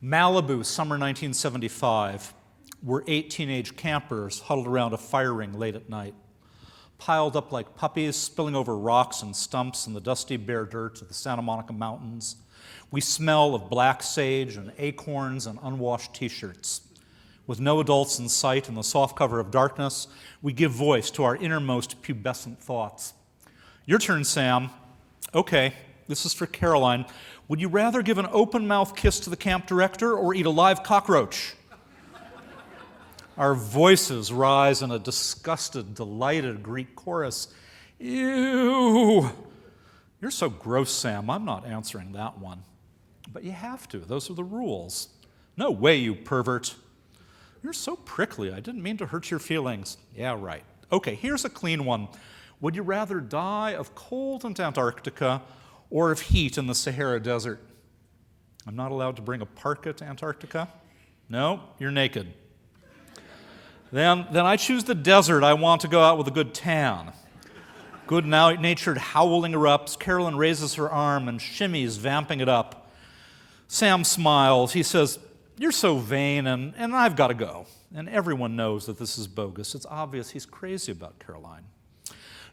Malibu, summer 1975. We're 8 teenage campers huddled around a fire ring late at night, piled up like puppies, spilling over rocks and stumps in the dusty bare dirt of the Santa Monica Mountains. We smell of black sage and acorns and unwashed T-shirts. With no adults in sight in the soft cover of darkness, we give voice to our innermost pubescent thoughts. Your turn, Sam. Okay, this is for Caroline. Would you rather give an open-mouth kiss to the camp director or eat a live cockroach? Our voices rise in a disgusted, delighted Greek chorus. Ew! You're so gross, Sam. I'm not answering that one. But you have to. Those are the rules. No way, you pervert. You're so prickly. I didn't mean to hurt your feelings. Yeah, right. Okay, here's a clean one. Would you rather die of cold in Antarctica or of heat in the Sahara Desert? I'm not allowed to bring a parka to Antarctica? No, you're naked. Then I choose the desert. I want to go out with a good tan. Good-natured howling erupts. Carolyn raises her arm and shimmies, vamping it up. Sam smiles. He says, you're so vain, and I've got to go. And everyone knows that this is bogus. It's obvious he's crazy about Caroline.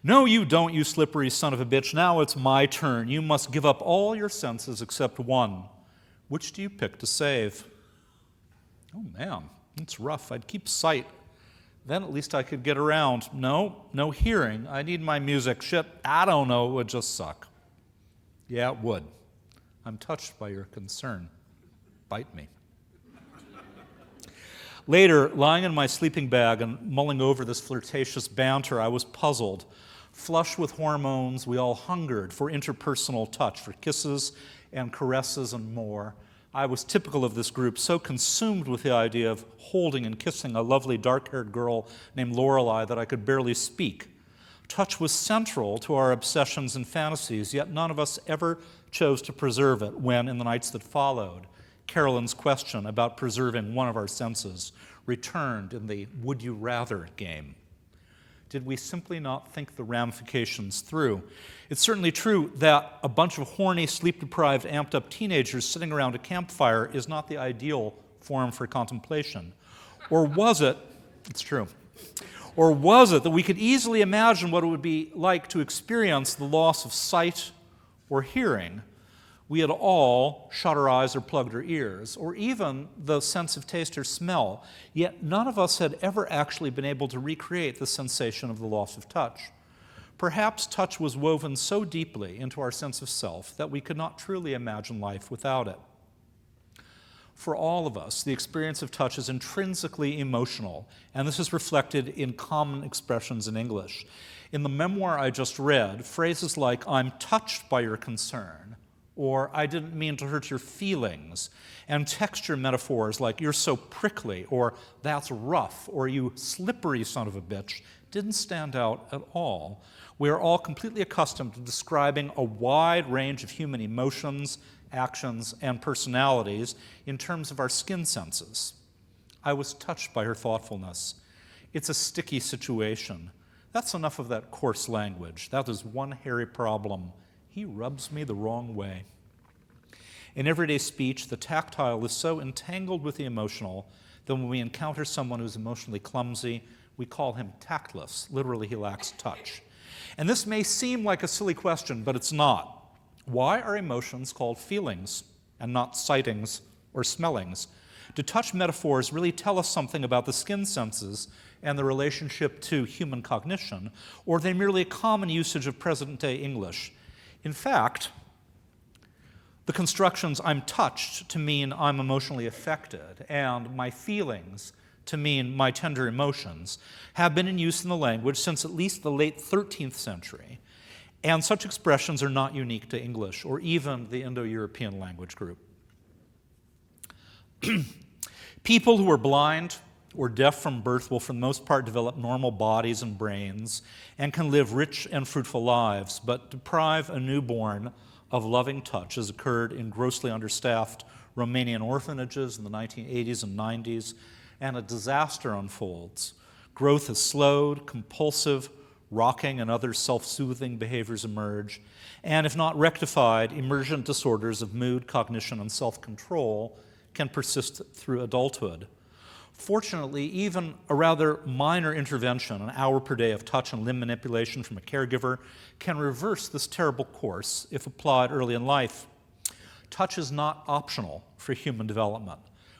No, you don't, you slippery son of a bitch. Now it's my turn. You must give up all your senses except one. Which do you pick to save? Oh, man, it's rough. I'd keep sight. Then at least I could get around. No hearing. I need my music. Shit, I don't know. It would just suck. Yeah, it would. I'm touched by your concern. Bite me. Later, lying in my sleeping bag and mulling over this flirtatious banter, I was puzzled. Flush with hormones, we all hungered for interpersonal touch, for kisses and caresses and more. I was typical of this group, so consumed with the idea of holding and kissing a lovely dark-haired girl named Lorelei that I could barely speak. Touch was central to our obsessions and fantasies, yet none of us ever chose to preserve it when, in the nights that followed, Carolyn's question about preserving one of our senses returned in the would you rather game. Did we simply not think the ramifications through? It's certainly true that a bunch of horny, sleep-deprived, amped-up teenagers sitting around a campfire is not the ideal forum for contemplation. Or was it, it's true, or was it that we could easily imagine what it would be like to experience the loss of sight or hearing? We had all shut our eyes or plugged our ears, or even the sense of taste or smell, yet none of us had ever actually been able to recreate the sensation of the loss of touch. Perhaps touch was woven so deeply into our sense of self that we could not truly imagine life without it. For all of us, the experience of touch is intrinsically emotional, and this is reflected in common expressions in English. In the memoir I just read, phrases like, I'm touched by your concern, or I didn't mean to hurt your feelings, and texture metaphors like you're so prickly, or that's rough, or you slippery son of a bitch, didn't stand out at all. We are all completely accustomed to describing a wide range of human emotions, actions, and personalities in terms of our skin senses. I was touched by her thoughtfulness. It's a sticky situation. That's enough of that coarse language. That is one hairy problem. He rubs me the wrong way. In everyday speech, the tactile is so entangled with the emotional that when we encounter someone who's emotionally clumsy, we call him tactless. Literally, he lacks touch. And this may seem like a silly question, but it's not. Why are emotions called feelings and not sightings or smellings? Do touch metaphors really tell us something about the skin senses and the relationship to human cognition, or are they merely a common usage of present-day English? In fact, the constructions I'm touched to mean I'm emotionally affected, and my feelings to mean my tender emotions, have been in use in the language since at least the late 13th century, and such expressions are not unique to English or even the Indo-European language group. People who are blind or deaf from birth will for the most part develop normal bodies and brains and can live rich and fruitful lives, but deprive a newborn of loving touch has occurred in grossly understaffed Romanian orphanages in the 1980s and 90s, and a disaster unfolds. Growth is slowed, compulsive, rocking and other self-soothing behaviors emerge, and if not rectified, emergent disorders of mood, cognition, and self-control can persist through adulthood. Fortunately, even a rather minor intervention, an hour per day of touch and limb manipulation from a caregiver, can reverse this terrible course if applied early in life. Touch is not optional for human development.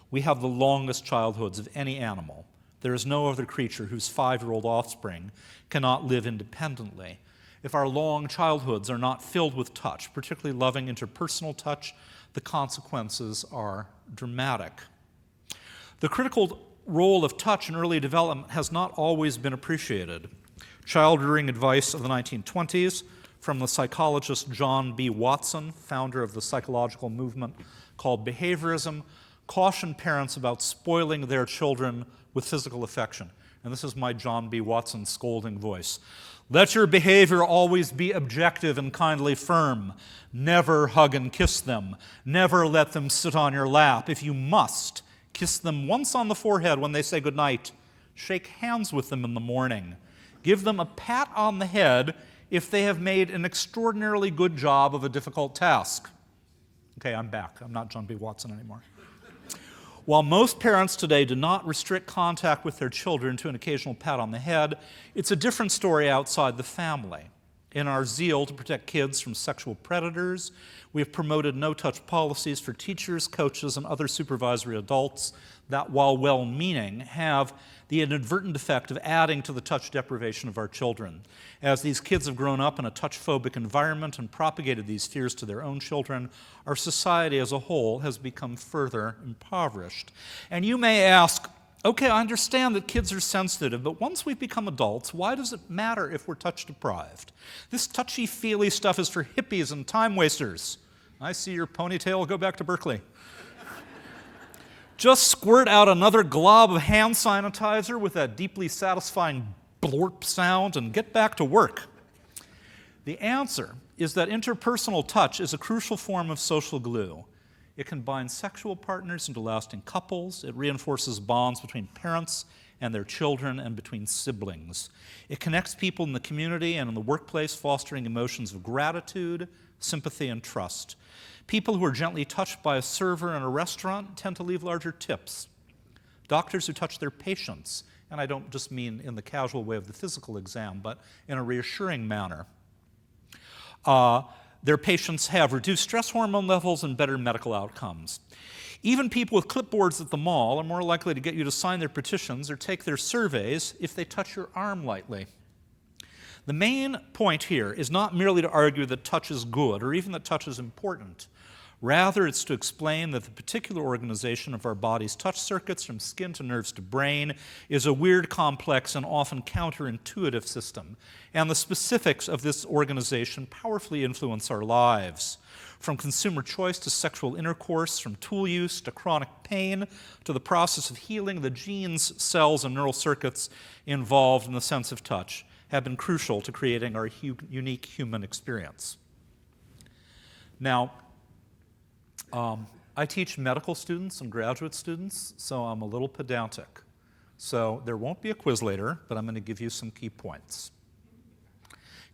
We have the longest childhoods of any animal. There is no other creature whose 5-year-old offspring cannot live independently. If our long childhoods are not filled with touch, particularly loving interpersonal touch, the consequences are dramatic. The critical role of touch in early development has not always been appreciated. Child-rearing advice of the 1920s from the psychologist John B. Watson, founder of the psychological movement called behaviorism, cautioned parents about spoiling their children with physical affection. And this is my John B. Watson scolding voice. Let your behavior always be objective and kindly firm. Never hug and kiss them. Never let them sit on your lap. If you must, kiss them once on the forehead when they say goodnight. Shake hands with them in the morning. Give them a pat on the head if they have made an extraordinarily good job of a difficult task. Okay, I'm back. I'm not John B. Watson anymore. While most parents today do not restrict contact with their children to an occasional pat on the head, it's a different story outside the family. In our zeal to protect kids from sexual predators, we have promoted no-touch policies for teachers, coaches, and other supervisory adults that, while well-meaning, have the inadvertent effect of adding to the touch deprivation of our children. As these kids have grown up in a touch-phobic environment and propagated these fears to their own children, our society as a whole has become further impoverished. And you may ask, okay, I understand that kids are sensitive, but once we've become adults, why does it matter if we're touch-deprived? This touchy-feely stuff is for hippies and time wasters. I see your ponytail. Go back to Berkeley. Just squirt out another glob of hand sanitizer with that deeply satisfying blorp sound and get back to work. The answer is that interpersonal touch is a crucial form of social glue. It can bind sexual partners into lasting couples. It reinforces bonds between parents and their children and between siblings. It connects people in the community and in the workplace, fostering emotions of gratitude, sympathy, and trust. People who are gently touched by a server in a restaurant tend to leave larger tips. Doctors who touch their patients, and I don't just mean in the casual way of the physical exam, but in a reassuring manner, their patients have reduced stress hormone levels and better medical outcomes. Even people with clipboards at the mall are more likely to get you to sign their petitions or take their surveys if they touch your arm lightly. The main point here is not merely to argue that touch is good or even that touch is important. Rather, it's to explain that the particular organization of our body's touch circuits, from skin to nerves to brain, is a weird, complex, and often counterintuitive system. And the specifics of this organization powerfully influence our lives. From consumer choice to sexual intercourse, from tool use to chronic pain, to the process of healing, the genes, cells, and neural circuits involved in the sense of touch have been crucial to creating our unique human experience. Now, I teach medical students and graduate students, so I'm a little pedantic. So there won't be a quiz later, but I'm going to give you some key points.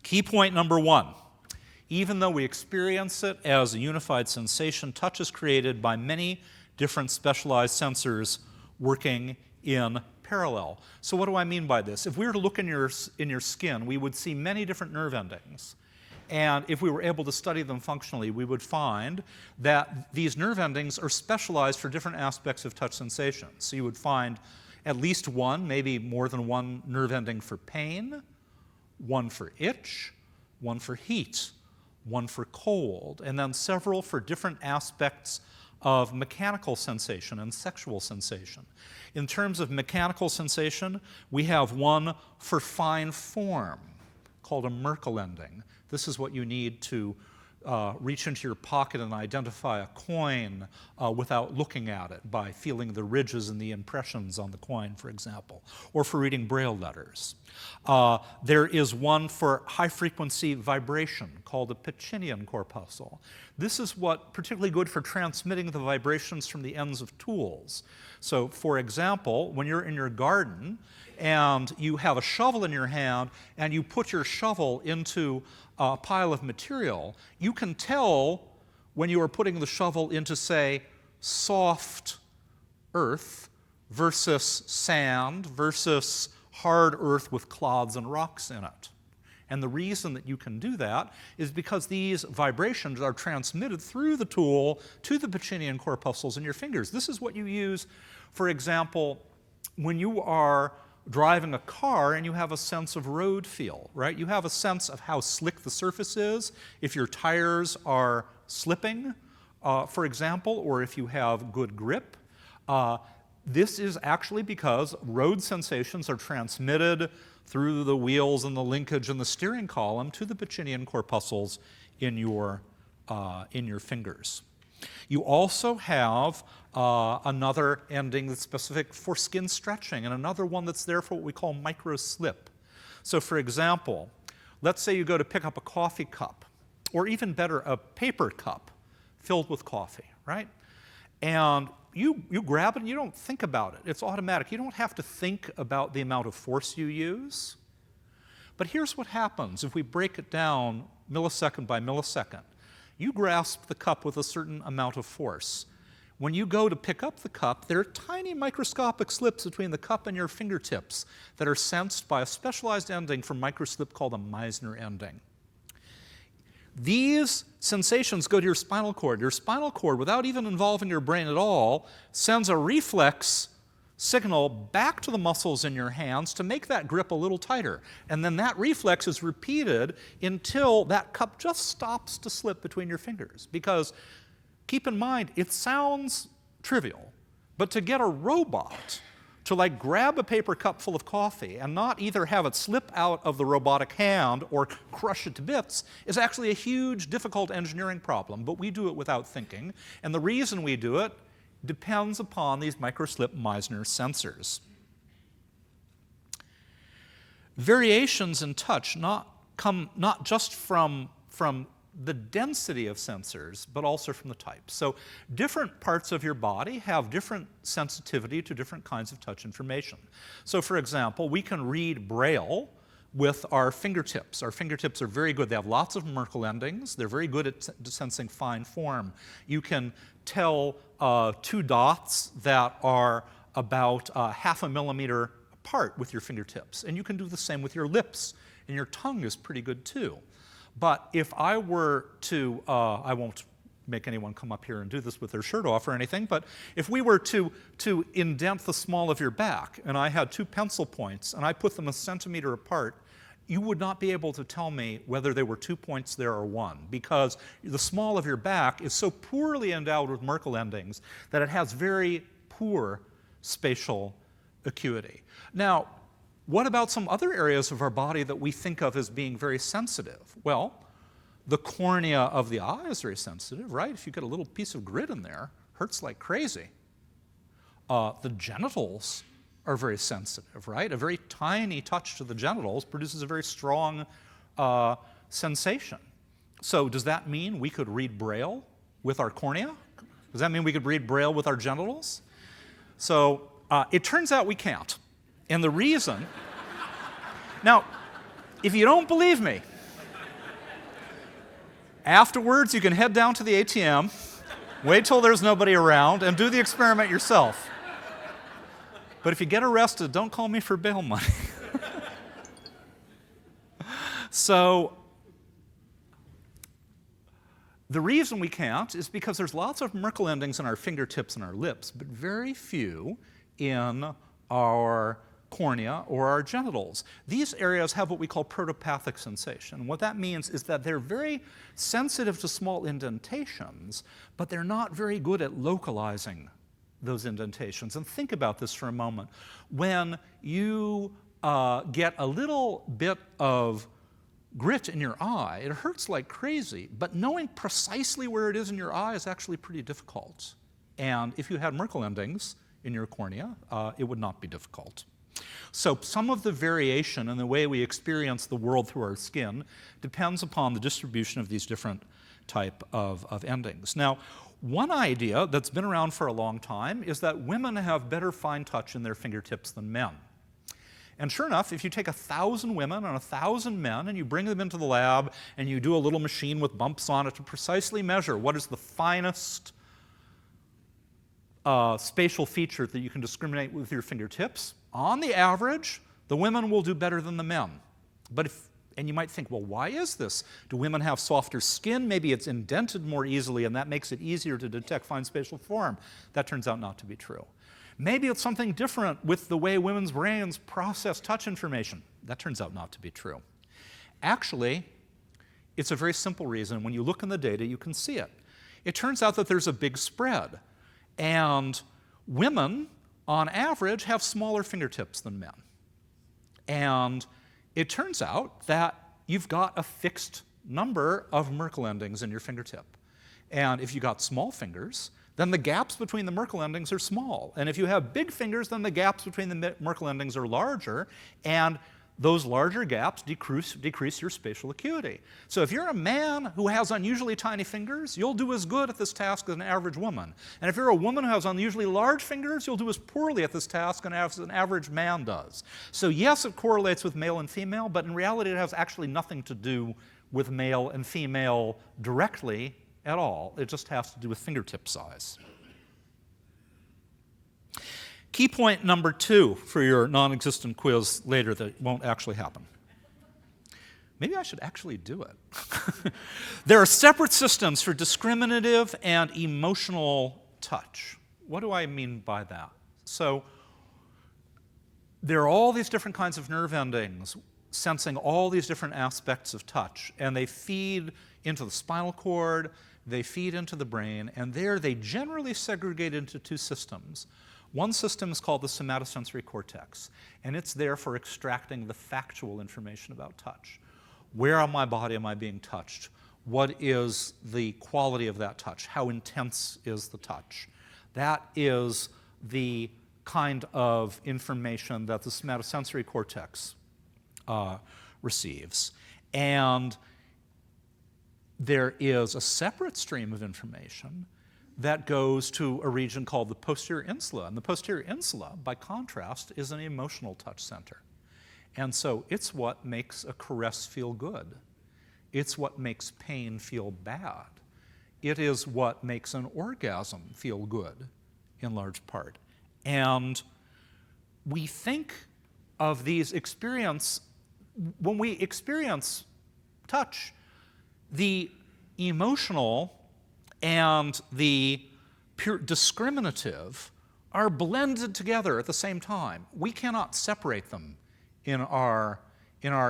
Key point number 1. Even though we experience it as a unified sensation, touch is created by many different specialized sensors working in parallel. So what do I mean by this? If we were to look in your skin, we would see many different nerve endings. And if we were able to study them functionally, we would find that these nerve endings are specialized for different aspects of touch sensation. So you would find at least one, maybe more than one nerve ending for pain, one for itch, one for heat, one for cold, and then several for different aspects of mechanical sensation and sexual sensation. In terms of mechanical sensation, we have one for fine form called a Merkel ending. This is what you need to reach into your pocket and identify a coin without looking at it, by feeling the ridges and the impressions on the coin, for example, or for reading Braille letters. There is one for high-frequency vibration called the Pacinian corpuscle. This is what particularly good for transmitting the vibrations from the ends of tools. So, for example, when you're in your garden and you have a shovel in your hand and you put your shovel into a pile of material, you can tell when you are putting the shovel into, say, soft earth versus sand versus hard earth with clods and rocks in it. And the reason that you can do that is because these vibrations are transmitted through the tool to the Pacinian corpuscles in your fingers. This is what you use, for example, when you are driving a car and you have a sense of road feel, right? You have a sense of how slick the surface is, if your tires are slipping, for example, or if you have good grip. This is actually because road sensations are transmitted through the wheels and the linkage and the steering column to the Pacinian corpuscles in your fingers. You also have another ending that's specific for skin stretching and another one that's there for what we call microslip. So for example, let's say you go to pick up a coffee cup, or even better, a paper cup filled with coffee, right? And you grab it and you don't think about it. It's automatic. You don't have to think about the amount of force you use. But here's what happens if we break it down millisecond by millisecond. You grasp the cup with a certain amount of force. When you go to pick up the cup, there are tiny microscopic slips between the cup and your fingertips that are sensed by a specialized ending from microslip called a Meissner ending. These sensations go to your spinal cord. Your spinal cord, without even involving your brain at all, sends a reflex signal back to the muscles in your hands to make that grip a little tighter. And then that reflex is repeated until that cup just stops to slip between your fingers. Because keep in mind, it sounds trivial, but to get a robot to like grab a paper cup full of coffee and not either have it slip out of the robotic hand or crush it to bits is actually a huge, difficult engineering problem, but we do it without thinking. And the reason we do it depends upon these microslip Meissner sensors. Variations in touch come not just from the density of sensors, but also from the type. So different parts of your body have different sensitivity to different kinds of touch information. So for example, we can read Braille with our fingertips. Our fingertips are very good. They have lots of Merkle endings. They're very good at sensing fine form. You can tell two dots that are about half a millimeter apart with your fingertips. And you can do the same with your lips. And your tongue is pretty good too. But if I were to, I won't make anyone come up here and do this with their shirt off or anything, but if we were to indent the small of your back, and I had two pencil points, and I put them a centimeter apart, you would not be able to tell me whether there were 2 points there or one, because the small of your back is so poorly endowed with Merkle endings that it has very poor spatial acuity. Now, what about some other areas of our body that we think of as being very sensitive? Well, the cornea of the eye is very sensitive, right? If you get a little piece of grit in there, hurts like crazy. The genitals are very sensitive, right? A very tiny touch to the genitals produces a very strong sensation. So does that mean we could read Braille with our cornea? Does that mean we could read Braille with our genitals? So it turns out we can't. And the reason, now, if you don't believe me, afterwards you can head down to the ATM, wait till there's nobody around, and do the experiment yourself. But if you get arrested, don't call me for bail money. So, the reason we can't is because there's lots of Merkle endings in our fingertips and our lips, but very few in our cornea or our genitals. These areas have what we call protopathic sensation. What that means is that they're very sensitive to small indentations, but they're not very good at localizing those indentations. And think about this for a moment. When you get a little bit of grit in your eye, it hurts like crazy, but knowing precisely where it is in your eye is actually pretty difficult. And if you had Merkle endings in your cornea, it would not be difficult. So some of the variation in the way we experience the world through our skin depends upon the distribution of these different type of endings. Now, one idea that's been around for a long time is that women have better fine touch in their fingertips than men. And sure enough, if you take 1,000 women and 1,000 men and you bring them into the lab and you do a little machine with bumps on it to precisely measure what is the finest spatial feature that you can discriminate with your fingertips, on the average, the women will do better than the men. And you might think, well, why is this? Do women have softer skin? Maybe it's indented more easily, and that makes it easier to detect fine spatial form. That turns out not to be true. Maybe it's something different with the way women's brains process touch information. That turns out not to be true. Actually, it's a very simple reason. When you look in the data, you can see it. It turns out that there's a big spread. And women, on average, have smaller fingertips than men. And it turns out that you've got a fixed number of Merkle endings in your fingertip. And if you've got small fingers, then the gaps between the Merkle endings are small. And if you have big fingers, then the gaps between the Merkle endings are larger. And those larger gaps decrease your spatial acuity. So if you're a man who has unusually tiny fingers, you'll do as good at this task as an average woman. And if you're a woman who has unusually large fingers, you'll do as poorly at this task as an average man does. So yes, it correlates with male and female, but in reality it has actually nothing to do with male and female directly at all. It just has to do with fingertip size. Key point number 2 for your non-existent quiz later that won't actually happen. Maybe I should actually do it. There are separate systems for discriminative and emotional touch. What do I mean by that? So there are all these different kinds of nerve endings sensing all these different aspects of touch, and they feed into the spinal cord, they feed into the brain, and there they generally segregate into 2 systems. One system is called the somatosensory cortex, and it's there for extracting the factual information about touch. Where on my body am I being touched? What is the quality of that touch? How intense is the touch? That is the kind of information that the somatosensory cortex receives. And there is a separate stream of information that goes to a region called the posterior insula. And the posterior insula, by contrast, is an emotional touch center. And so it's what makes a caress feel good. It's what makes pain feel bad. It is what makes an orgasm feel good, in large part. And we think of these when we experience touch, the emotional and the pure discriminative are blended together at the same time. We cannot separate them in our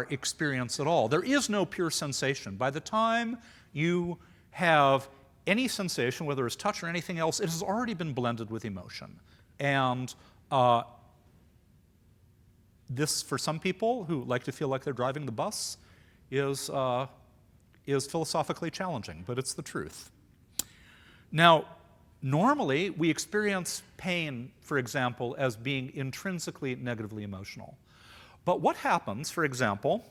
experience at all. There is no pure sensation. By the time you have any sensation, whether it's touch or anything else, it has already been blended with emotion. And this, for some people who like to feel like they're driving the bus, is philosophically challenging, but it's the truth. Now, normally we experience pain, for example, as being intrinsically negatively emotional. But what happens, for example,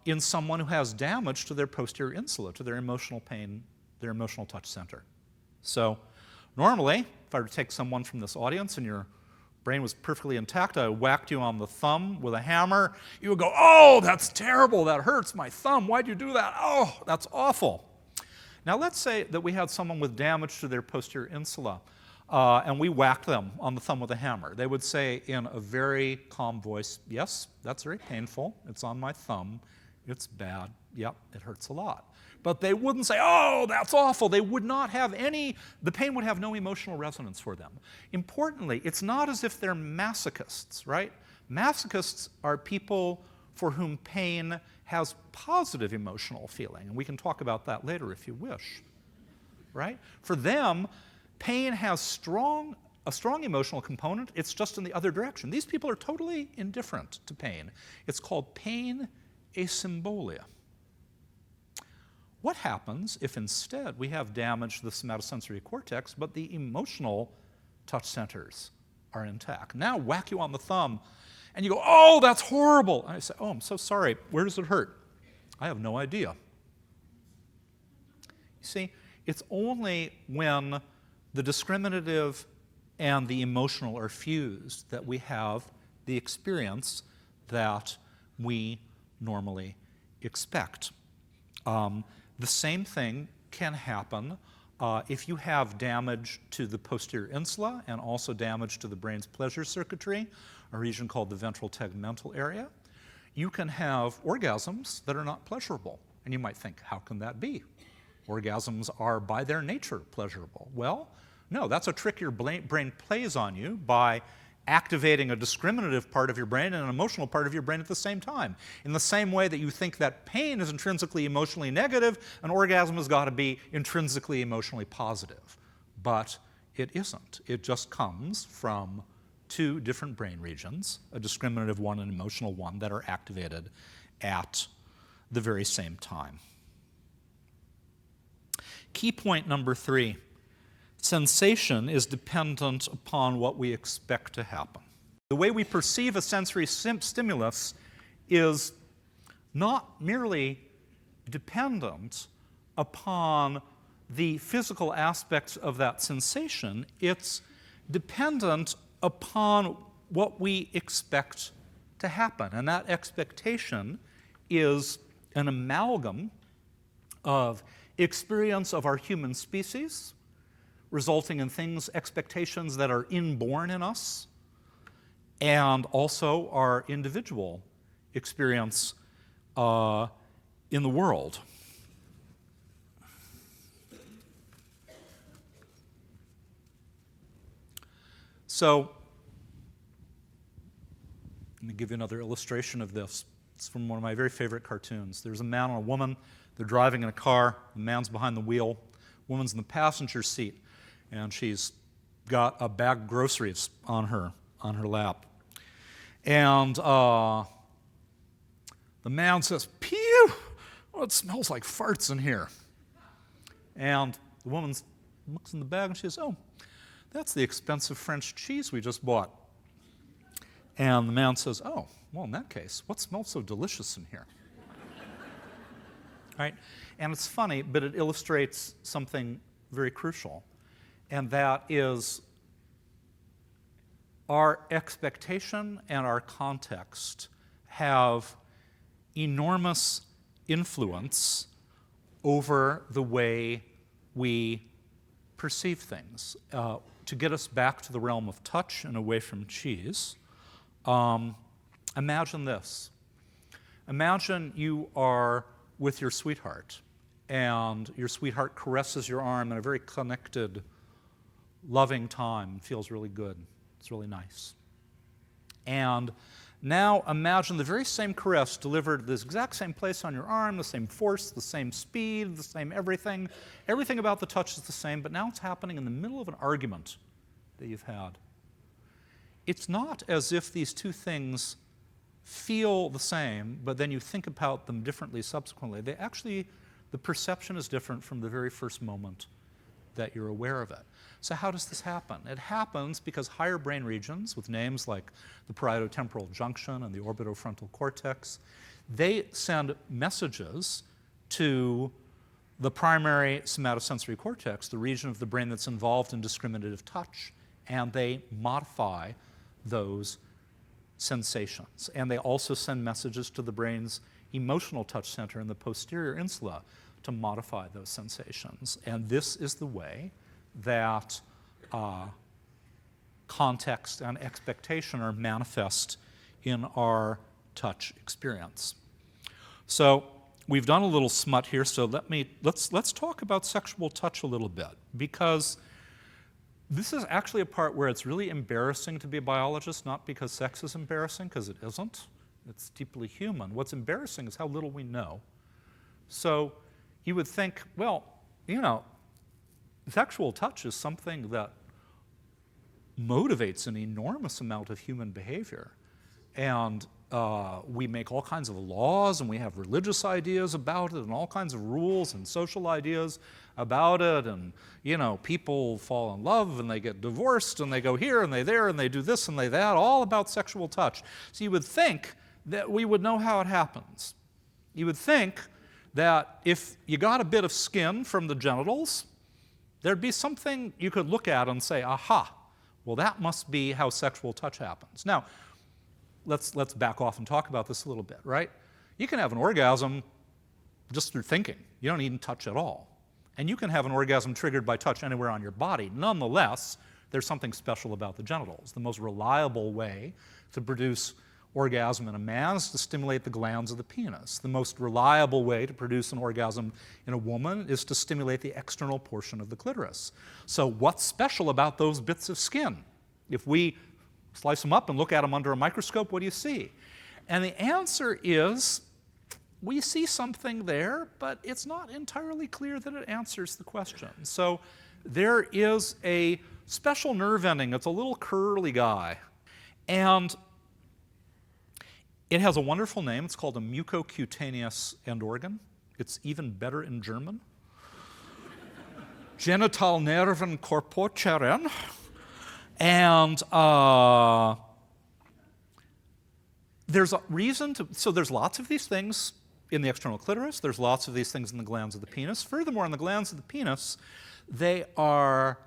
in someone who has damage to their posterior insula, to their emotional pain, their emotional touch center? So normally, if I were to take someone from this audience and your brain was perfectly intact, I whacked you on the thumb with a hammer, you would go, "Oh, that's terrible, that hurts my thumb, why'd you do that? Oh, that's awful." Now let's say that we had someone with damage to their posterior insula, and we whacked them on the thumb with a hammer. They would say in a very calm voice, "Yes, that's very painful, it's on my thumb, it's bad, yep, it hurts a lot." But they wouldn't say, "Oh, that's awful." They would not have the pain would have no emotional resonance for them. Importantly, it's not as if they're masochists, right? Masochists are people for whom pain has positive emotional feeling, and we can talk about that later if you wish, right? For them, pain has a strong emotional component, it's just in the other direction. These people are totally indifferent to pain. It's called pain asymbolia. What happens if instead we have damage to the somatosensory cortex, but the emotional touch centers are intact? Now whack you on the thumb, and you go, "Oh, that's horrible." And I say, "Oh, I'm so sorry. Where does it hurt?" "I have no idea." You see, it's only when the discriminative and the emotional are fused that we have the experience that we normally expect. The same thing can happen If you have damage to the posterior insula and also damage to the brain's pleasure circuitry, a region called the ventral tegmental area, you can have orgasms that are not pleasurable. And you might think, how can that be? Orgasms are by their nature pleasurable. Well, no, that's a trick your brain plays on you by activating a discriminative part of your brain and an emotional part of your brain at the same time. In the same way that you think that pain is intrinsically emotionally negative, an orgasm has got to be intrinsically emotionally positive. But it isn't. It just comes from two different brain regions, a discriminative one and an emotional one, that are activated at the very same time. Key point number 3. Sensation is dependent upon what we expect to happen. The way we perceive a sensory stimulus is not merely dependent upon the physical aspects of that sensation, it's dependent upon what we expect to happen. And that expectation is an amalgam of experience of our human species, resulting in expectations that are inborn in us, and also our individual experience in the world. So, let me give you another illustration of this. It's from one of my very favorite cartoons. There's a man and a woman. They're driving in a car. The man's behind the wheel. The woman's in the passenger seat, and she's got a bag of groceries on her lap. And the man says, "Pew! Oh, it smells like farts in here." And the woman looks in the bag and she says, "Oh, that's the expensive French cheese we just bought." And the man says, "Oh, well, in that case, what smells so delicious in here?" Right? And it's funny, but it illustrates something very crucial, and that is our expectation and our context have enormous influence over the way we perceive things. To get us back to the realm of touch and away from cheese, imagine this. Imagine you are with your sweetheart, and your sweetheart caresses your arm in a very connected, loving time. It feels really good. It's really nice. And now imagine the very same caress delivered to this exact same place on your arm, the same force, the same speed, the same everything. Everything about the touch is the same, but now it's happening in the middle of an argument that you've had. It's not as if these two things feel the same, but then you think about them differently subsequently. The perception is different from the very first moment that you're aware of it. So how does this happen? It happens because higher brain regions with names like the parietotemporal junction and the orbitofrontal cortex, they send messages to the primary somatosensory cortex, the region of the brain that's involved in discriminative touch, and they modify those sensations. And they also send messages to the brain's emotional touch center in the posterior insula to modify those sensations. And this is the way that context and expectation are manifest in our touch experience. So we've done a little smut here, so let's talk about sexual touch a little bit, because this is actually a part where it's really embarrassing to be a biologist, not because sex is embarrassing, because it isn't. It's deeply human. What's embarrassing is how little we know. So you would think, well, sexual touch is something that motivates an enormous amount of human behavior. And we make all kinds of laws, and we have religious ideas about it, and all kinds of rules and social ideas about it, and people fall in love and they get divorced and they go here and they there and they do this and they that, all about sexual touch. So you would think that we would know how it happens. You would think that if you got a bit of skin from the genitals, there'd be something you could look at and say, aha, well, that must be how sexual touch happens. Now, let's back off and talk about this a little bit, right? You can have an orgasm just through thinking. You don't need touch at all. And you can have an orgasm triggered by touch anywhere on your body. Nonetheless, there's something special about the genitals. The most reliable way to produce orgasm in a man is to stimulate the glands of the penis. The most reliable way to produce an orgasm in a woman is to stimulate the external portion of the clitoris. So what's special about those bits of skin? If we slice them up and look at them under a microscope, what do you see? And the answer is, we see something there, but it's not entirely clear that it answers the question. So there is a special nerve ending. It's a little curly guy. And it has a wonderful name. It's called a mucocutaneous end organ. It's even better in German. Genitalnervenkorpuskeln. And there's a reason to, so there's lots of these things in the external clitoris. There's lots of these things in the glands of the penis. Furthermore, in the glands of the penis, they are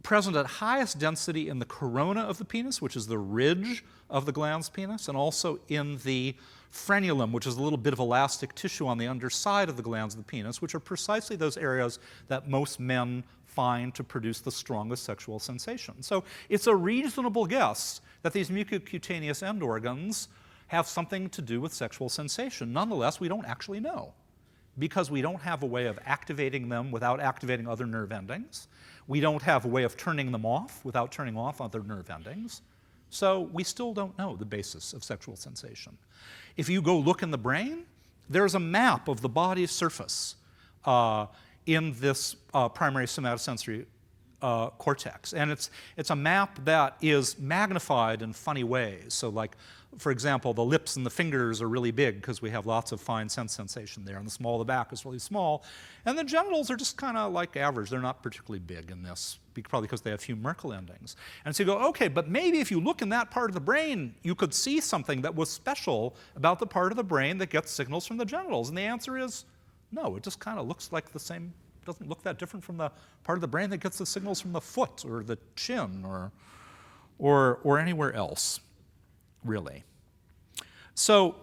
present at highest density in the corona of the penis, which is the ridge of the glans penis, and also in the frenulum, which is a little bit of elastic tissue on the underside of the glands of the penis, which are precisely those areas that most men find to produce the strongest sexual sensation. So it's a reasonable guess that these mucocutaneous end organs have something to do with sexual sensation. Nonetheless, we don't actually know, because we don't have a way of activating them without activating other nerve endings. We don't have a way of turning them off without turning off other nerve endings. So we still don't know the basis of sexual sensation. If you go look in the brain, there's a map of the body's surface in this primary somatosensory cortex. And it's a map that is magnified in funny ways. So like, for example, the lips and the fingers are really big because we have lots of fine sense sensation there, and the small of the back is really small. And the genitals are just kind of like average. They're not particularly big in this, probably because they have few Merkel endings. And so you go, okay, but maybe if you look in that part of the brain, you could see something that was special about the part of the brain that gets signals from the genitals. And the answer is no, it just kind of looks like the same, doesn't look that different from the part of the brain that gets the signals from the foot or the chin or anywhere else, really. So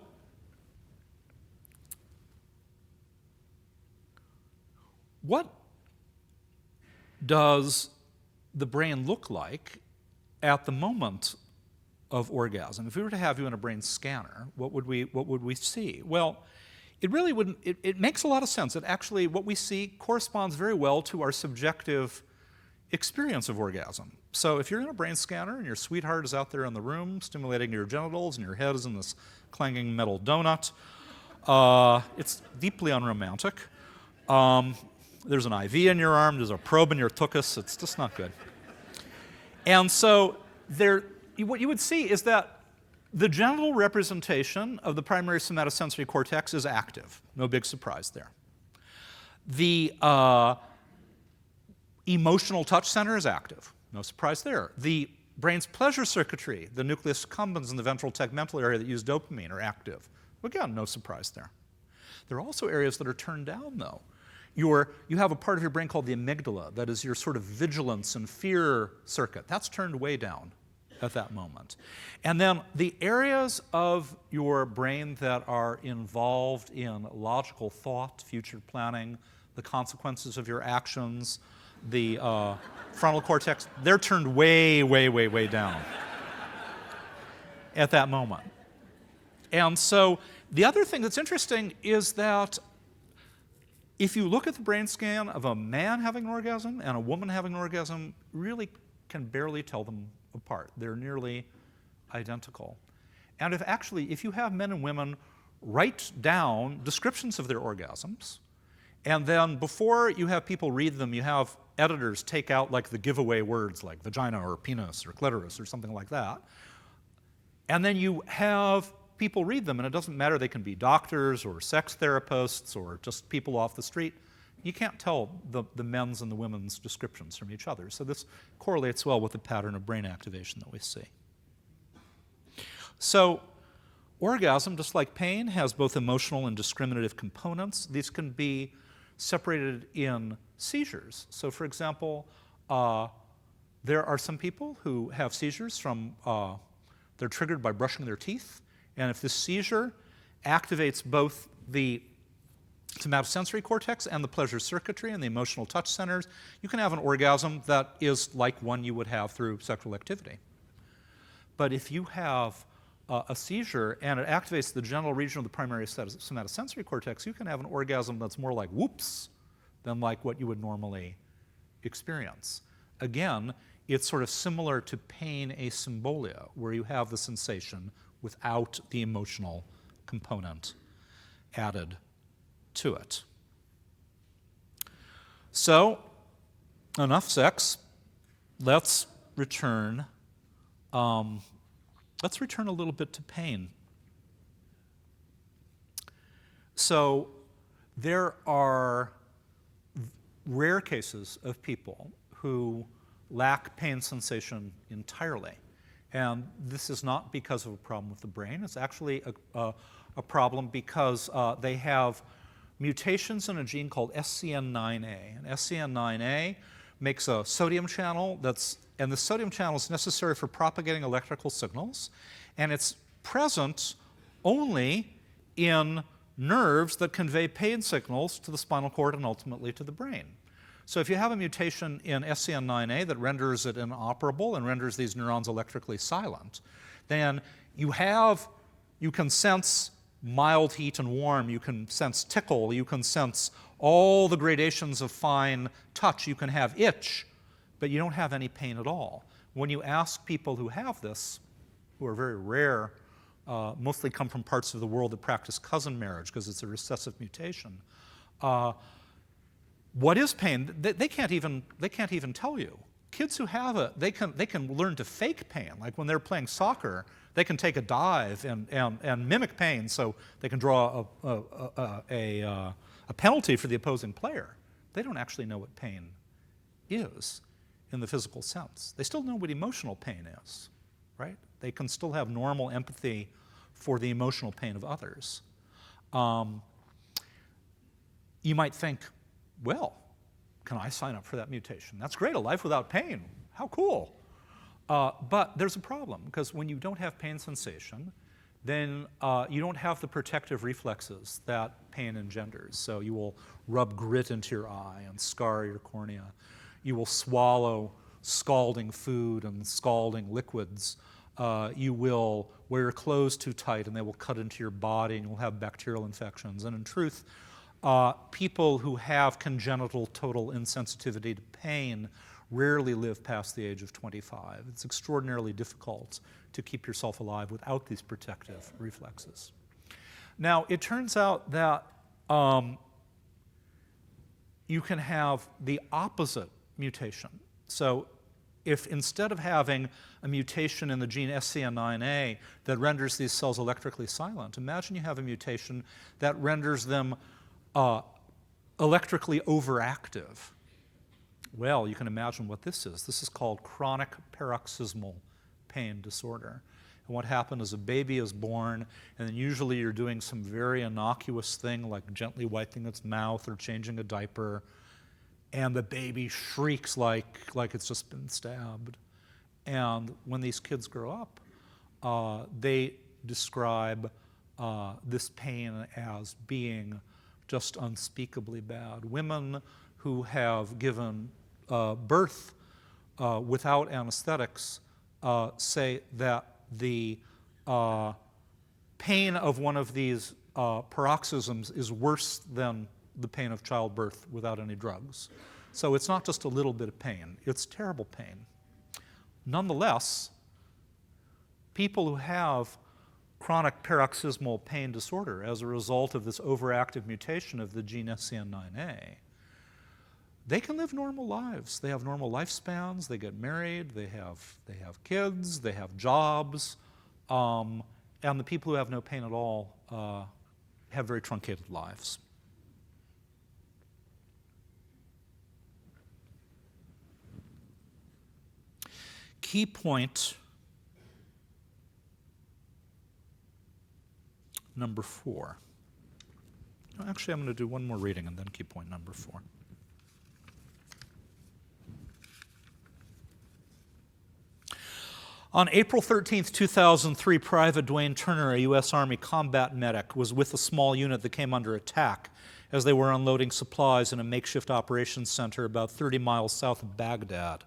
what does the brain look like at the moment of orgasm? If we were to have you in a brain scanner, what would we see? Well, it really wouldn't, it makes a lot of sense. It actually, what we see corresponds very well to our subjective experience of orgasm. So if you're in a brain scanner and your sweetheart is out there in the room stimulating your genitals and your head is in this clanging metal donut, it's deeply unromantic. There's an IV in your arm, there's a probe in your tuchus, it's just not good. And so what you would see is that the genital representation of the primary somatosensory cortex is active. No big surprise there. The emotional touch center is active. No surprise there. The brain's pleasure circuitry, the nucleus accumbens and the ventral tegmental area that use dopamine are active. Again, no surprise there. There are also areas that are turned down, though. You have a part of your brain called the amygdala, that is your sort of vigilance and fear circuit. That's turned way down at that moment. And then the areas of your brain that are involved in logical thought, future planning, the consequences of your actions, the frontal cortex, they're turned way, way, way, way down at that moment. And so the other thing that's interesting is that if you look at the brain scan of a man having an orgasm and a woman having an orgasm, really can barely tell them apart. They're nearly identical. And if you have men and women write down descriptions of their orgasms, and then before you have people read them, you have editors take out like the giveaway words like vagina or penis or clitoris or something like that, and then you have people read them, and it doesn't matter, they can be doctors or sex therapists or just people off the street. You can't tell the men's and the women's descriptions from each other. So this correlates well with the pattern of brain activation that we see. So orgasm, just like pain, has both emotional and discriminative components. These can be separated in seizures. So for example, there are some people who have seizures from, they're triggered by brushing their teeth. And if this seizure activates both the somatosensory cortex and the pleasure circuitry and the emotional touch centers, you can have an orgasm that is like one you would have through sexual activity. But if you have a seizure and it activates the genital region of the primary somatosensory cortex, you can have an orgasm that's more like whoops than like what you would normally experience. Again, it's sort of similar to pain asymbolia, where you have the sensation without the emotional component added to it. So, enough sex. Let's return a little bit to pain. So, there are rare cases of people who lack pain sensation entirely. And this is not because of a problem with the brain. It's actually a problem because they have mutations in a gene called SCN9A. And SCN9A makes a sodium channel and the sodium channel is necessary for propagating electrical signals, and it's present only in nerves that convey pain signals to the spinal cord and ultimately to the brain. So if you have a mutation in SCN9A that renders it inoperable and renders these neurons electrically silent, then you can sense mild heat and warm, you can sense tickle, you can sense all the gradations of fine touch, you can have itch, but you don't have any pain at all. When you ask people who have this, who are very rare, mostly come from parts of the world that practice cousin marriage because it's a recessive mutation, what is pain? They can't even tell you. Kids who have it, they can learn to fake pain. Like when they're playing soccer, they can take a dive and mimic pain so they can draw a penalty for the opposing player. They don't actually know what pain is in the physical sense. They still know what emotional pain is, right? They can still have normal empathy for the emotional pain of others. You might think, well, can I sign up for that mutation? That's great, a life without pain. How cool. But there's a problem, because when you don't have pain sensation, then you don't have the protective reflexes that pain engenders. So you will rub grit into your eye and scar your cornea. You will swallow scalding food and scalding liquids. You will wear your clothes too tight and they will cut into your body and you'll have bacterial infections. And in truth, people who have congenital total insensitivity to pain rarely live past the age of 25. It's extraordinarily difficult to keep yourself alive without these protective reflexes. Now, it turns out that you can have the opposite mutation. So if instead of having a mutation in the gene SCN9A that renders these cells electrically silent, imagine you have a mutation that renders them electrically overactive. Well, you can imagine what this is. This is called chronic paroxysmal pain disorder. And what happens is a baby is born, and then usually you're doing some very innocuous thing like gently wiping its mouth or changing a diaper, and the baby shrieks like it's just been stabbed. And when these kids grow up, they describe this pain as being just unspeakably bad. Women who have given birth without anesthetics say that the pain of one of these paroxysms is worse than the pain of childbirth without any drugs. So it's not just a little bit of pain, it's terrible pain. Nonetheless, people who have chronic paroxysmal pain disorder as a result of this overactive mutation of the gene SCN9A, they can live normal lives. They have normal lifespans, they get married, they have kids, they have jobs, and the people who have no pain at all have very truncated lives. Key point number 4. Actually, I'm going to do one more reading and then key point number 4. On April 13, 2003, Private Dwayne Turner, a U.S. Army combat medic, was with a small unit that came under attack as they were unloading supplies in a makeshift operations center about 30 miles south of Baghdad.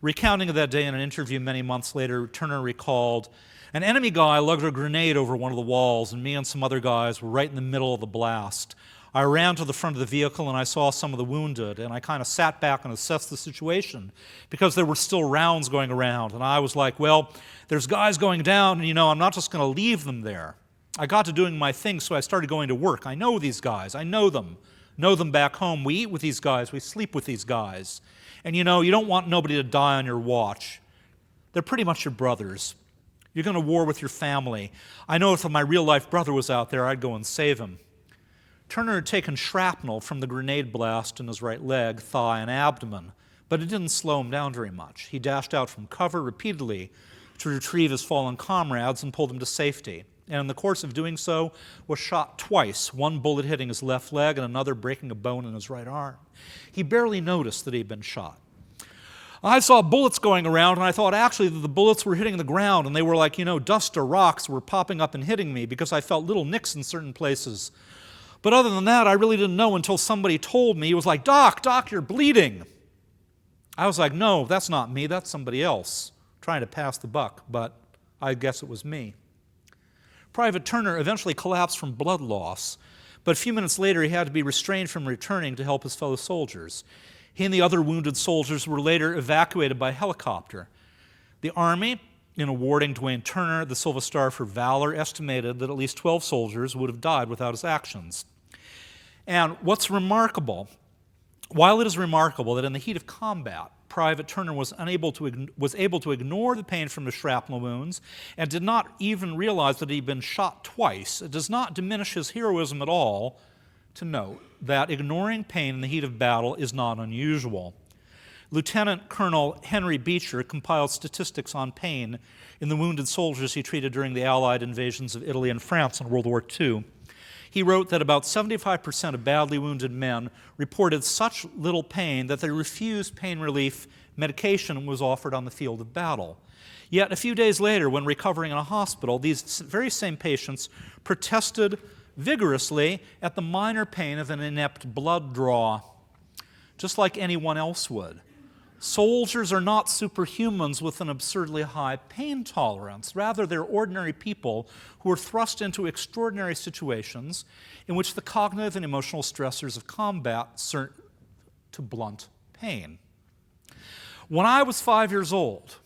Recounting that day in an interview many months later, Turner recalled, "An enemy guy lugged a grenade over one of the walls, and me and some other guys were right in the middle of the blast. I ran to the front of the vehicle and I saw some of the wounded, and I kind of sat back and assessed the situation because there were still rounds going around. And I was like, well, there's guys going down, and I'm not just going to leave them there. I got to doing my thing, so I started going to work. I know these guys. I know them back home. We eat with these guys. We sleep with these guys. And you don't want nobody to die on your watch. They're pretty much your brothers. You're going to war with your family. I know if my real-life brother was out there, I'd go and save him." Turner had taken shrapnel from the grenade blast in his right leg, thigh, and abdomen, but it didn't slow him down very much. He dashed out from cover repeatedly to retrieve his fallen comrades and pull them to safety. And in the course of doing so, was shot twice, one bullet hitting his left leg and another breaking a bone in his right arm. He barely noticed that he'd been shot. I saw bullets going around, and I thought actually that the bullets were hitting the ground, and they were like, dust or rocks were popping up and hitting me because I felt little nicks in certain places. But other than that, I really didn't know until somebody told me. He was like, Doc, you're bleeding." I was like, "No, that's not me. That's somebody else trying to pass the buck," but I guess it was me. Private Turner eventually collapsed from blood loss, but a few minutes later he had to be restrained from returning to help his fellow soldiers. He and the other wounded soldiers were later evacuated by helicopter. The Army, in awarding Dwayne Turner the Silver Star for Valor, estimated that at least 12 soldiers would have died without his actions. And what's remarkable, while it is remarkable that in the heat of combat, Private Turner was able to ignore the pain from his shrapnel wounds and did not even realize that he'd been shot twice, it does not diminish his heroism at all to note that ignoring pain in the heat of battle is not unusual. Lieutenant Colonel Henry Beecher compiled statistics on pain in the wounded soldiers he treated during the Allied invasions of Italy and France in World War II. He wrote that about 75% of badly wounded men reported such little pain that they refused pain relief medication was offered on the field of battle. Yet a few days later, when recovering in a hospital, these very same patients protested vigorously at the minor pain of an inept blood draw, just like anyone else would. Soldiers are not superhumans with an absurdly high pain tolerance. Rather, they're ordinary people who are thrust into extraordinary situations in which the cognitive and emotional stressors of combat serve to blunt pain. When I was 5 years old,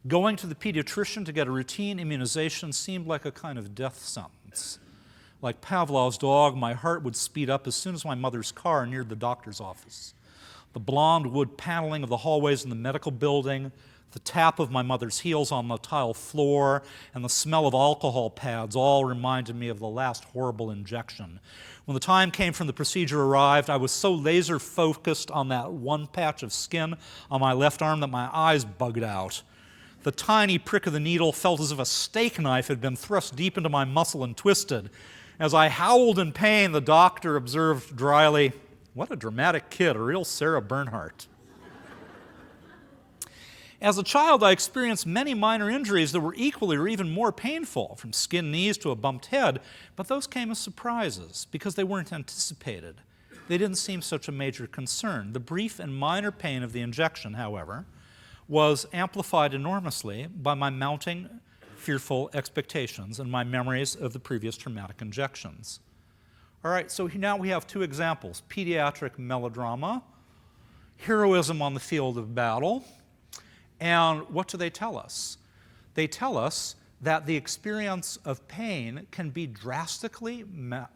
going to the pediatrician to get a routine immunization seemed like a kind of death sentence. Like Pavlov's dog, my heart would speed up as soon as my mother's car neared the doctor's office. The blonde wood paneling of the hallways in the medical building, the tap of my mother's heels on the tile floor, and the smell of alcohol pads all reminded me of the last horrible injection. When the time came for the procedure arrived, I was so laser-focused on that one patch of skin on my left arm that my eyes bugged out. The tiny prick of the needle felt as if a steak knife had been thrust deep into my muscle and twisted. As I howled in pain, the doctor observed dryly, "What a dramatic kid, a real Sarah Bernhardt." As a child, I experienced many minor injuries that were equally or even more painful, from skinned knees to a bumped head, but those came as surprises because they weren't anticipated. They didn't seem such a major concern. The brief and minor pain of the injection, however, was amplified enormously by my mounting fearful expectations and my memories of the previous traumatic injections. All right, so now we have two examples: pediatric melodrama, heroism on the field of battle, and what do they tell us? They tell us that the experience of pain can be drastically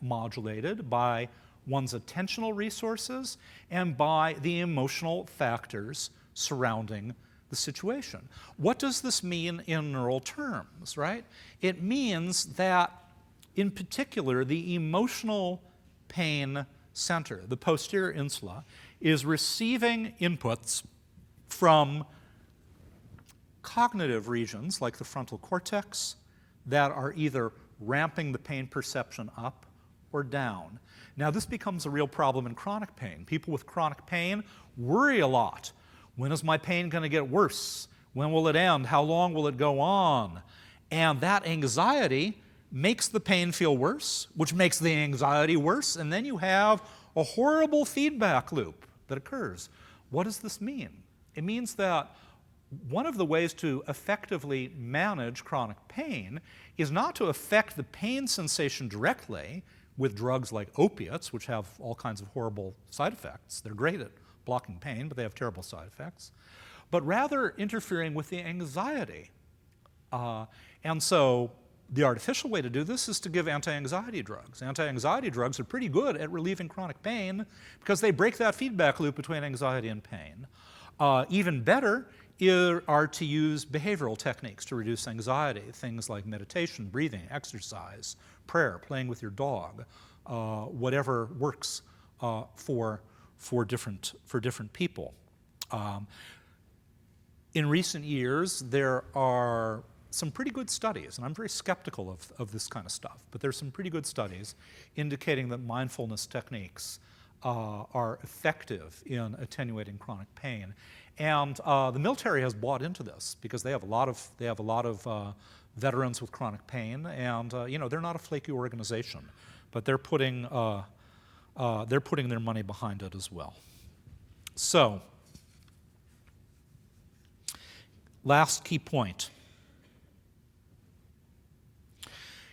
modulated by one's attentional resources and by the emotional factors surrounding the situation. What does this mean in neural terms, right? It means that, in particular, the emotional pain center, the posterior insula, is receiving inputs from cognitive regions like the frontal cortex that are either ramping the pain perception up or down. Now, this becomes a real problem in chronic pain. People with chronic pain worry a lot. When is my pain going to get worse? When will it end? How long will it go on? And that anxiety makes the pain feel worse, which makes the anxiety worse, and then you have a horrible feedback loop that occurs. What does this mean? It means that one of the ways to effectively manage chronic pain is not to affect the pain sensation directly with drugs like opiates, which have all kinds of horrible side effects. They're great at blocking pain, but they have terrible side effects. But rather interfering with the anxiety. And so the artificial way to do this is to give anti-anxiety drugs. Anti-anxiety drugs are pretty good at relieving chronic pain because they break that feedback loop between anxiety and pain. Even better are to use behavioral techniques to reduce anxiety, things like meditation, breathing, exercise, prayer, playing with your dog, whatever works for different people. In recent years, there are some pretty good studies, and I'm very skeptical of this kind of stuff, but there's some pretty good studies indicating that mindfulness techniques are effective in attenuating chronic pain. And the military has bought into this because they have a lot of veterans with chronic pain, and they're not a flaky organization, but they're putting their money behind it as well. So, last key point.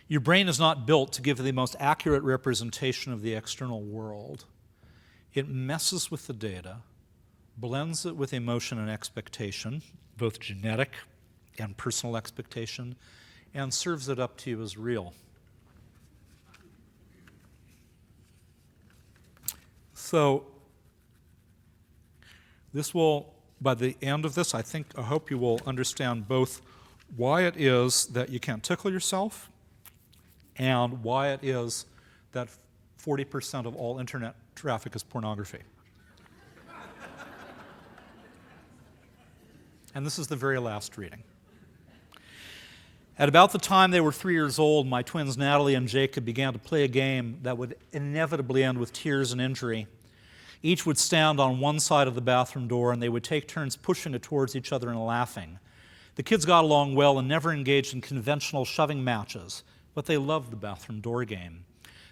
Your brain is not built to give the most accurate representation of the external world. It messes with the data, blends it with emotion and expectation, both genetic and personal expectation, and serves it up to you as real. So, this will, by the end of this, I hope you will understand both why it is that you can't tickle yourself and why it is that 40% of all internet traffic is pornography. And this is the very last reading. At about the time they were 3 years old, my twins Natalie and Jacob began to play a game that would inevitably end with tears and injury. Each would stand on one side of the bathroom door, and they would take turns pushing it towards each other and laughing. The kids got along well and never engaged in conventional shoving matches, but they loved the bathroom door game.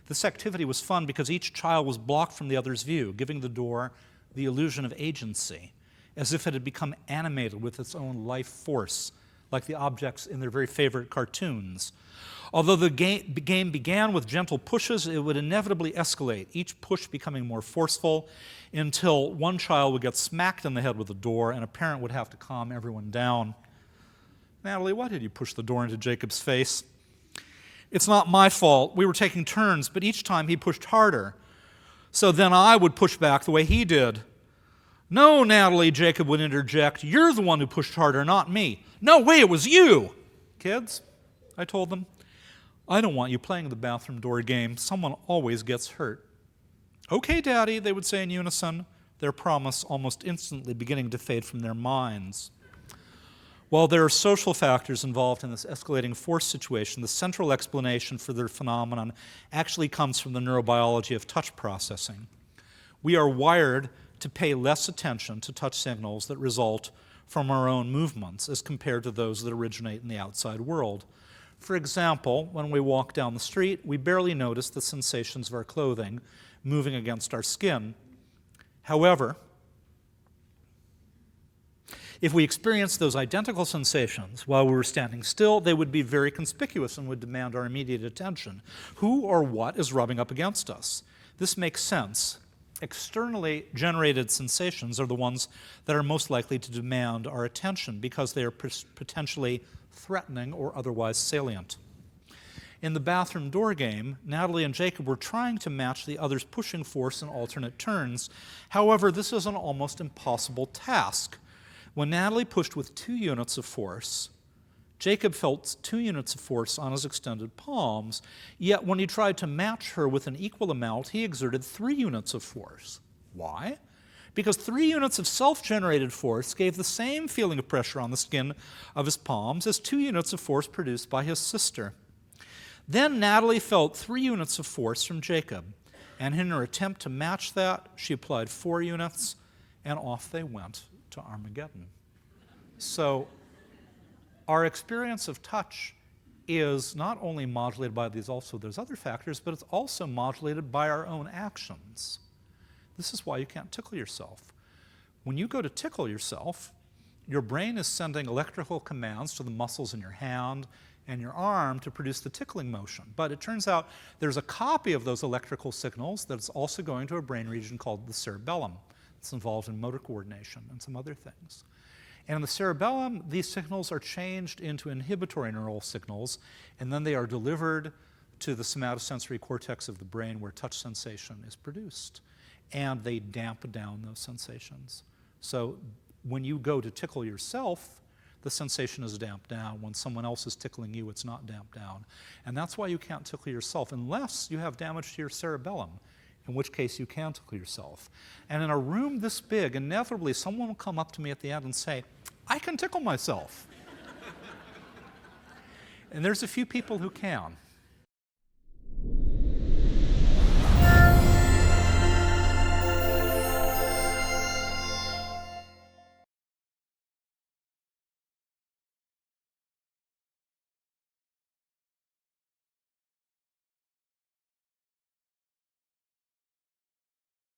This activity was fun because each child was blocked from the other's view, giving the door the illusion of agency, as if it had become animated with its own life force, like the objects in their very favorite cartoons. Although the game began with gentle pushes, it would inevitably escalate, each push becoming more forceful until one child would get smacked in the head with the door and a parent would have to calm everyone down. Natalie, why did you push the door into Jacob's face? It's not my fault. We were taking turns, but each time he pushed harder. So then I would push back the way he did. No, Natalie, Jacob would interject. You're the one who pushed harder, not me. No way, it was you. Kids, I told them, I don't want you playing the bathroom door game. Someone always gets hurt. Okay, Daddy, they would say in unison, their promise almost instantly beginning to fade from their minds. While there are social factors involved in this escalating force situation, the central explanation for their phenomenon actually comes from the neurobiology of touch processing. We are wired to pay less attention to touch signals that result from our own movements as compared to those that originate in the outside world. For example, when we walk down the street, we barely notice the sensations of our clothing moving against our skin. However, if we experienced those identical sensations while we were standing still, they would be very conspicuous and would demand our immediate attention. Who or what is rubbing up against us? This makes sense. Externally generated sensations are the ones that are most likely to demand our attention because they are potentially threatening or otherwise salient. In the bathroom door game, Natalie and Jacob were trying to match the other's pushing force in alternate turns. However, this is an almost impossible task. When Natalie pushed with 2 units of force, Jacob felt 2 units of force on his extended palms, yet when he tried to match her with an equal amount, he exerted 3 units of force. Why? Because 3 units of self-generated force gave the same feeling of pressure on the skin of his palms as 2 units of force produced by his sister. Then Natalie felt 3 units of force from Jacob, and in her attempt to match that, she applied 4 units, and off they went to Armageddon. So our experience of touch is not only modulated by these, also there's other factors, but it's also modulated by our own actions. This is why you can't tickle yourself. When you go to tickle yourself, your brain is sending electrical commands to the muscles in your hand and your arm to produce the tickling motion. But it turns out there's a copy of those electrical signals that's also going to a brain region called the cerebellum. It's involved in motor coordination and some other things. And in the cerebellum, these signals are changed into inhibitory neural signals, and then they are delivered to the somatosensory cortex of the brain where touch sensation is produced. And they dampen down those sensations. So when you go to tickle yourself, the sensation is damped down. When someone else is tickling you, it's not damped down. And that's why you can't tickle yourself unless you have damage to your cerebellum, in which case you can tickle yourself. And in a room this big, inevitably someone will come up to me at the end and say, I can tickle myself. And there's a few people who can.